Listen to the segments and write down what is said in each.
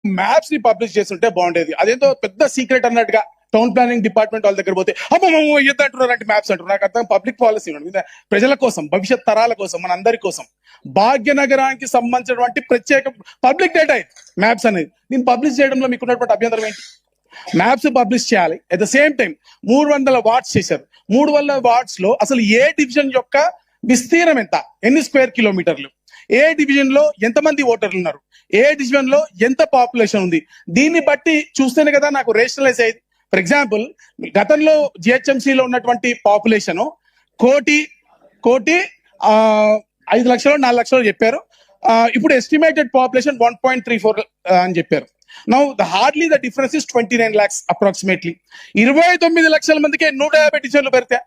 Maps ని publish చేస్తుంటే బాగుండేది. అదేంటో పెద్ద సీక్రెట్ అన్నట్టుగా టౌన్ ప్లానింగ్ డిపార్ట్మెంట్ వాళ్ళ దగ్గర పోతే అమ్మమ్మ ఎంత అంటున్నారు అంటే మ్యాప్స్ అంటారు. నాకు అర్థం పబ్లిక్ పాలసీ ప్రజల కోసం, భవిష్యత్ తరాల కోసం, మన అందరి కోసం భాగ్యనగరానికి సంబంధించినటువంటి ప్రత్యేక పబ్లిక్ డేటా మ్యాప్స్ అనేది. దీన్ని పబ్లిష్ చేయడంలో మీకు ఉన్నటువంటి అభ్యంతరం ఏంటి? మ్యాప్స్ పబ్లిష్ చేయాలి. At the same time 300 wards చేశారు. 300 వార్డ్స్ లో అసలు ఏ డివిజన్ యొక్క విస్తీర్ణం ఎంత, ఎన్ని స్క్వేర్ కిలోమీటర్లు, ఏ డివిజన్ లో ఎంతమంది ఓటర్లు ఉన్నారు, ఏ డివిజన్ లో ఎంత పాపులేషన్ ఉంది, దీన్ని బట్టి చూస్తేనే కదా నాకు రేషనలైజ్ అయ్యేది. ఫర్ ఎగ్జాంపుల్, గతంలో జిహెచ్ఎంసీలో ఉన్నటువంటి పాపులేషన్ కోటి 5 లక్షలు 4 లక్షలు చెప్పారు. ఇప్పుడు ఎస్టిమేటెడ్ పాపులేషన్ 1.34 అని చెప్పారు. Now hardly the difference is 29 lakhs approximately. 29 లక్షల మందికి 150 డివిజన్లు పెడితే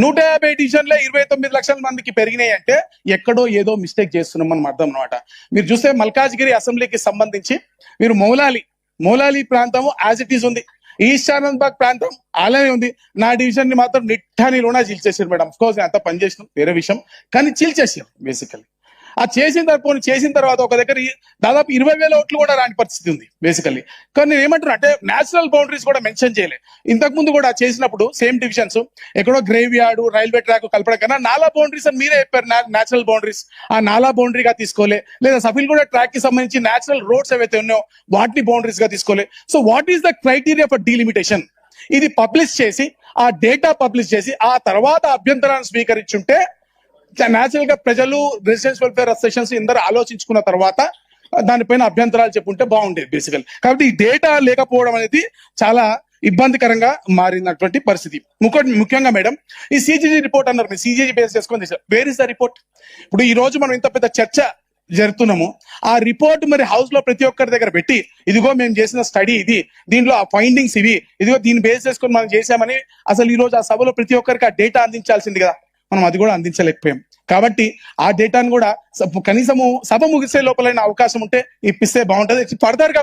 150 డివిజన్లే 29 లక్షల మందికి పెరిగినాయి అంటే ఎక్కడో ఏదో మిస్టేక్ చేస్తున్నాం మనం అర్థం అనమాట. మీరు చూస్తే మల్కాజ్గిరి అసెంబ్లీకి సంబంధించి మీరు మౌలాలి ప్రాంతం యాజ్ ఇట్ ఈస్ ఉంది, ఈస్ట్ ఆనంద్బాగ్ ప్రాంతం అలానే ఉంది. నా డివిజన్ ని మాత్రం నిట్టానిలోనే చీల్చేసారు మేడం. అఫ్ కోర్స్ నేను అంతా పనిచేసిన వేరే విషయం, కానీ చీల్చేసారు బేసికల్లీ. ఆ చేసిన తర్వాత ఒక దగ్గర దాదాపు 20,000 ఓట్లు కూడా రాని పరిస్థితి ఉంది బేసికల్లీ. కానీ నేను ఏమంటున్నా అంటే నేచురల్ బౌండరీస్ కూడా మెన్షన్ చేయలే. ఇంతకు ముందు కూడా చేసినప్పుడు సేమ్ డివిజన్స్ ఎక్కడో గ్రేవ్ యార్డ్, రైల్వే ట్రాక్ కలపడం కన్నా నాలా బౌండరీస్ అని మీరే చెప్పారు. నేచురల్ బౌండరీస్ ఆ నాలా బౌండరీగా తీసుకోలే, లేదా సఫిల్గూడ ట్రాక్ కి సంబంధించి నేచురల్ రోడ్స్ ఏవైతే ఉన్నాయో వాటిని బౌండరీస్ గా తీసుకోలే. So what is the criteria for delimitation? ఇది పబ్లిష్ చేసి, ఆ డేటా పబ్లిష్ చేసి, ఆ తర్వాత అభ్యంతరాన్ని స్వీకరించుంటే నేచురల్ గా ప్రజలు, రెసిడెన్స్ వెల్ఫేర్ అసోసియేషన్స్ ఇందరూ ఆలోచించుకున్న తర్వాత దానిపైన అభ్యంతరాలు చెప్పుంటే బాగుండేది బేసికల్. కాబట్టి ఈ డేటా లేకపోవడం అనేది చాలా ఇబ్బందికరంగా మారినటువంటి పరిస్థితి. ముఖ్యంగా మేడం ఈ సిజిజి రిపోర్ట్ అన్నారు, మీరు సిజిజి బేస్ చేసుకొని చేశారు. Where is the report? ఇప్పుడు ఈ రోజు మనం ఇంత పెద్ద చర్చ జరుపుతున్నాము, ఆ రిపోర్ట్ మరి హౌస్ లో ప్రతి ఒక్కరి దగ్గర పెట్టి, ఇదిగో మేము చేసిన స్టడీ ఇది, దీంట్లో ఆ ఫైండింగ్స్ ఇవి, ఇదిగో దీన్ని బేస్ చేసుకొని మనం చేశామని అసలు ఈ రోజు ఆ సభలో ప్రతి ఒక్కరికి ఆ డేటా అందించాల్సింది కదా, మనం అది కూడా అందించలేకపోయాం. కాబట్టి ఆ డేటాను కూడా కనీసము సభ ముగిసే లోపలైన అవకాశం ఉంటే ఇప్పిస్తే బాగుంటది. ఫర్దర్ గా